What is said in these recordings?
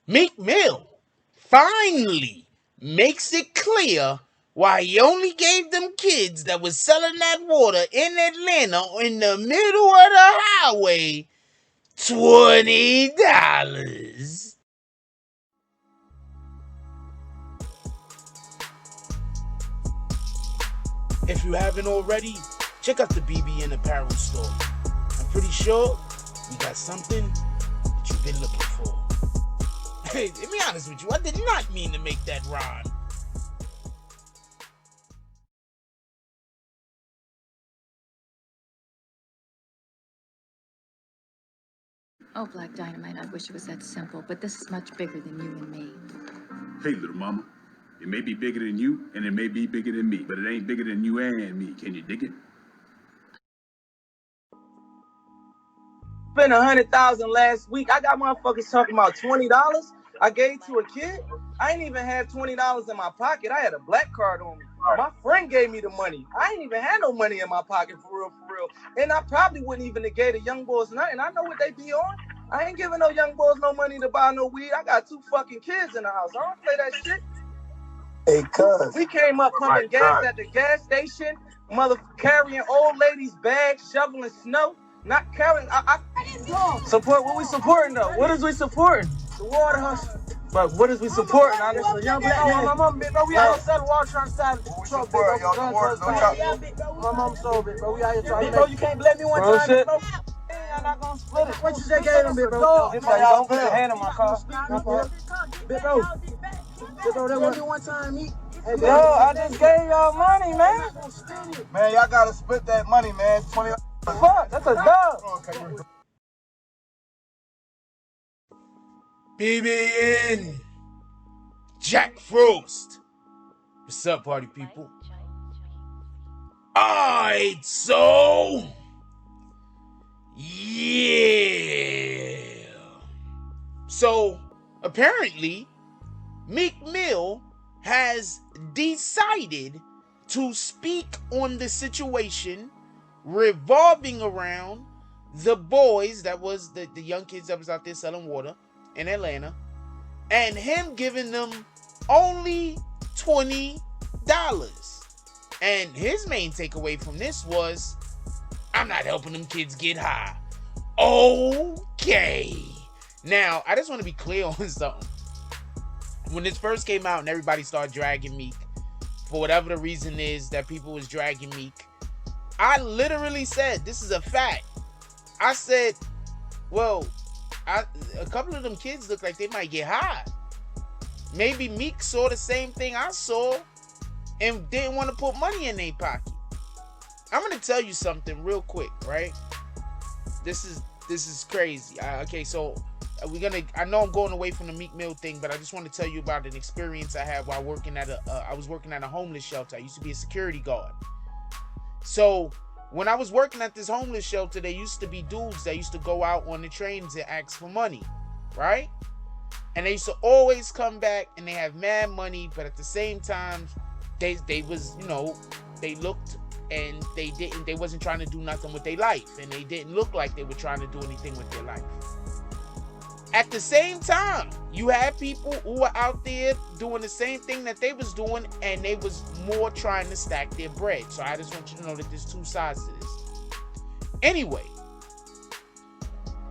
Meek Mill finally makes it clear why he only gave them kids that was selling that water in Atlanta in the middle of the highway $20. If you haven't already, check out the BBN apparel store. I'm pretty sure we got something that you've been looking for. Hey, to be honest with you, I did not mean to make that rhyme. Oh, Black Dynamite, I wish it was that simple, but this is much bigger than you and me. Hey, little mama. It may be bigger than you, and it may be bigger than me, but it ain't bigger than you and me. Can you dig it? Spent 100,000 last week. I got motherfuckers talking about $20. I gave to a kid. I ain't even had $20 in my pocket. I had a black card on me. My friend gave me the money. I ain't even had no money in my pocket for real, for real. And I probably wouldn't even have gave the young boys nothing. I know what they be on. I ain't giving no young boys no money to buy no weed. I got 2 fucking kids in the house. I don't play that shit. Hey, cuz. We came up pumping gas at the gas station, carrying old ladies' bags, shoveling snow. Not carrying. Support what we supporting though? What is we supporting? The water hustle. But what is we supporting? I just a young black man. My mom, big bro. We out here selling water trying to sell truck, big bro. My mom sold, big bro. We out here trying to. Big bro, you can't blame me one time, big bro. I'm not gonna split it. What you just gave them, big bro? Don't put your hand on my car. Big bro. Big bro, that was one time, me. Hey, yo, I just gave y'all money, man. Man, y'all gotta split that money, man. 20. Fuck, that's a dub. BBN Jack Frost. What's up, party people? Alright, so yeah. So apparently, Meek Mill has decided to speak on the situation revolving around the boys that was the young kids that was out there selling water in Atlanta, and him giving them only $20. And his main takeaway from this was, I'm not helping them kids get high. Okay. Now, I just want to be clear on something. When this first came out and everybody started dragging Meek, for whatever the reason is that people was dragging Meek, I literally said, this is a fact. I said, well, a couple of them kids look like they might get high. Maybe Meek saw the same thing I saw and didn't want to put money in their pocket. I'm going to tell you something real quick, right? This is crazy. Okay, so I know I'm going away from the Meek Mill thing, but I just want to tell you about an experience I had while working at I was working at a homeless shelter. I used to be a security guard. So when I was working at this homeless shelter, there used to be dudes that used to go out on the trains and ask for money, right? And they used to always come back and they have mad money, but at the same time, they was, they looked and they wasn't trying to do nothing with their life, and they didn't look like they were trying to do anything with their life. At the same time, you had people who were out there doing the same thing that they was doing, and they was more trying to stack their bread. So I just want you to know that there's two sides to this. Anyway,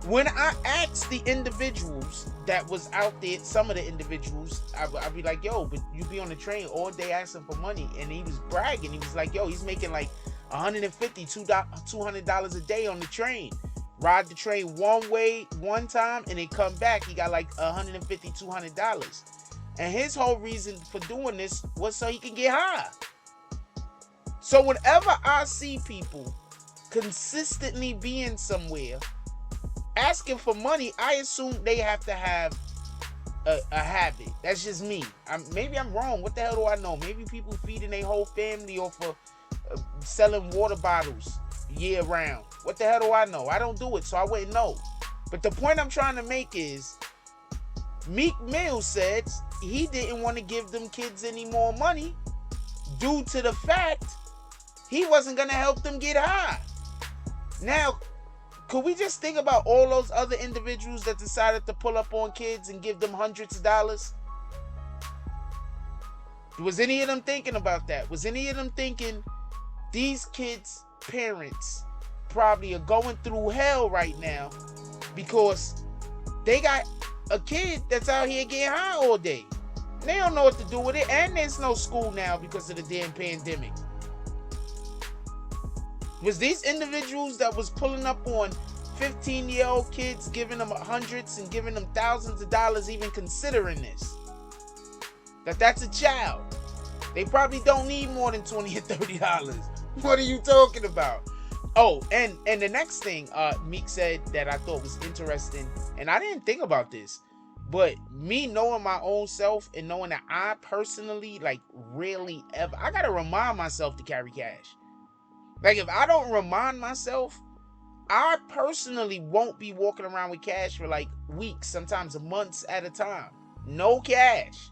when I asked the individuals that was out there, some of the individuals, I'd be like, yo, but you be on the train all day asking for money. And he was bragging. He was like, yo, he's making like $150, $200 a day on the train. Ride the train one way, one time, and then come back. He got like $150, $200. And his whole reason for doing this was so he can get high. So whenever I see people consistently being somewhere asking for money, I assume they have to have a habit. That's just me. Maybe I'm wrong. What the hell do I know? Maybe people feeding their whole family off of selling water bottles year round. What the hell do I know? I don't do it, so I wouldn't know. But the point I'm trying to make is, Meek Mill said he didn't want to give them kids any more money due to the fact he wasn't going to help them get high. Now, Could we just think about all those other individuals that decided to pull up on kids and give them hundreds of dollars? Was any of them thinking about that? Was any of them thinking these kids' parents probably are going through hell right now because they got a kid that's out here getting high all day? They don't know what to do with it, and there's no school now because of the damn pandemic. Was these individuals that was pulling up on 15-year-old kids, giving them hundreds and giving them thousands of dollars, even considering this? That's a child. They probably don't need more than $20 or $30. What are you talking about? Oh, and the next thing Meek said that I thought was interesting, and I didn't think about this, but me knowing my own self and knowing that I personally, like, rarely ever, I gotta remind myself to carry cash. Like, if I don't remind myself, I personally won't be walking around with cash for like weeks, sometimes months at a time. No cash.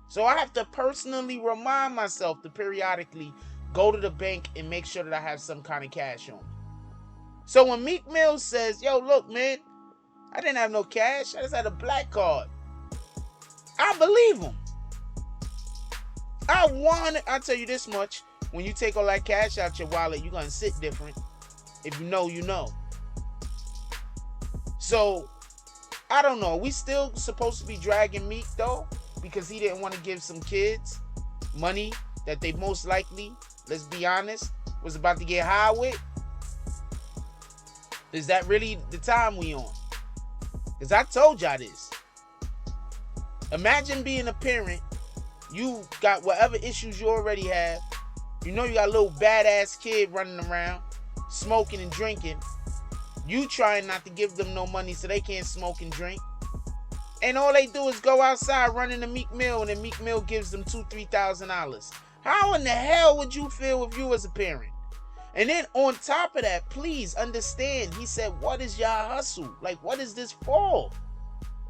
So I have to personally remind myself to periodically go to the bank and make sure that I have some kind of cash on me. So when Meek Mill says, yo, look, man, I didn't have no cash, I just had a black card, I believe him. I'll tell you this much. When you take all that cash out your wallet, you're going to sit different. If you know, you know. So, I don't know. We still supposed to be dragging Meek, though, because he didn't want to give some kids money that they most likely, let's be honest, was about to get high with? Is that really the time we on? Because I told y'all this. Imagine being a parent. You got whatever issues you already have. You know you got a little badass kid running around, smoking and drinking. You trying not to give them no money so they can't smoke and drink. And all they do is go outside running to Meek Mill, and then Meek Mill gives them $2,000, $3,000. How in the hell would you feel if you was a parent? And then on top of that, please understand, he said, what is y'all hustle? Like, what is this for?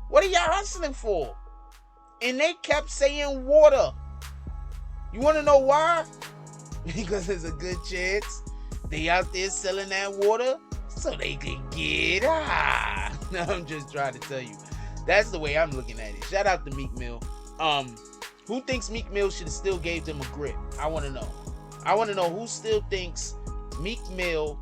What are y'all hustling for? And they kept saying water. You want to know why? Because there's a good chance they out there selling that water so they can get high. No, I'm just trying to tell you. That's the way I'm looking at it. Shout out to Meek Mill. Who thinks Meek Mill should have still gave them a grip? I want to know. I want to know who still thinks Meek Mill,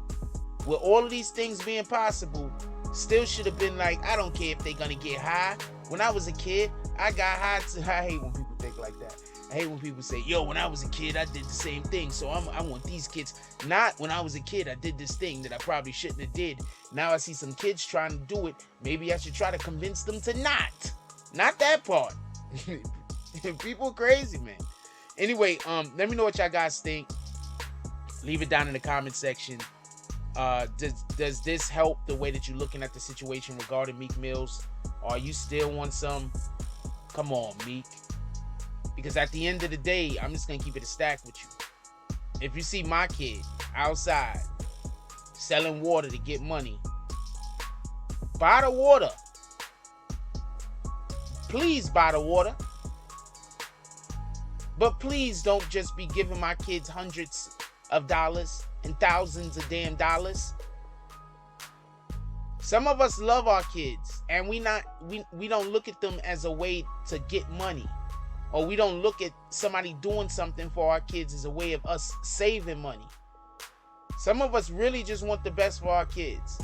with all of these things being possible, still should have been like, I don't care if they're going to get high. When I was a kid, I got high too. I hate when people think like that. I hate when people say, yo, when I was a kid, I did the same thing. So I want these kids. Not when I was a kid, I did this thing that I probably shouldn't have did. Now I see some kids trying to do it. Maybe I should try to convince them to not. Not that part. People crazy, man. Anyway, let me know what y'all guys think. Leave it down in the comment section. Does this help the way that you're looking at the situation regarding Meek Mills? Or you still want some? Come on, Meek. Because at the end of the day, I'm just going to keep it a stack with you. If you see my kid outside selling water to get money, buy the water. Please buy the water. But please don't just be giving my kids hundreds of dollars and thousands of damn dollars. Some of us love our kids, and we don't look at them as a way to get money. Or we don't look at somebody doing something for our kids as a way of us saving money. Some of us really just want the best for our kids.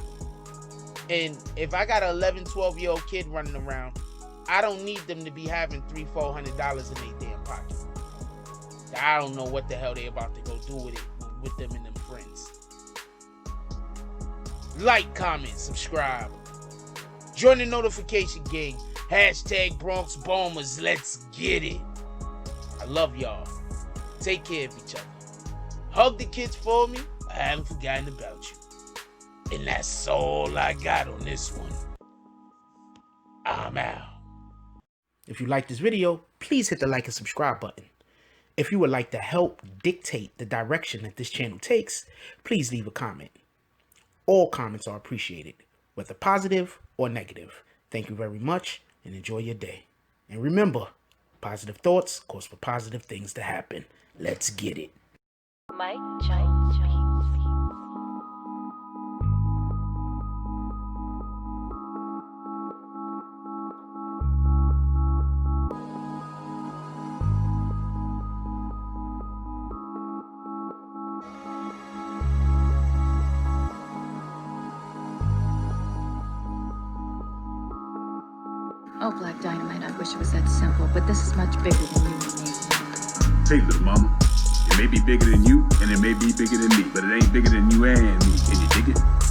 And if I got an 11, 12-year-old kid running around, I don't need them to be having $300, $400 in their damn pocket. I don't know what the hell they about to go do with it, with them and them friends. Like, comment, subscribe. Join the notification gang. Hashtag Bronx Bombers. Let's get it. I love y'all. Take care of each other. Hug the kids for me. I haven't forgotten about you. And that's all I got on this one. I'm out. If you like this video, please hit the like and subscribe button. If you would like to help dictate the direction that this channel takes, please leave a comment. All comments are appreciated, whether positive or negative. Thank you very much and enjoy your day. And remember, positive thoughts cause for positive things to happen. Let's get it. Mike Jones. Oh, Black Dynamite, I wish it was that simple, but this is much bigger than you and me. Hey, little mama. It may be bigger than you, and it may be bigger than me, but it ain't bigger than you and me. Can you dig it?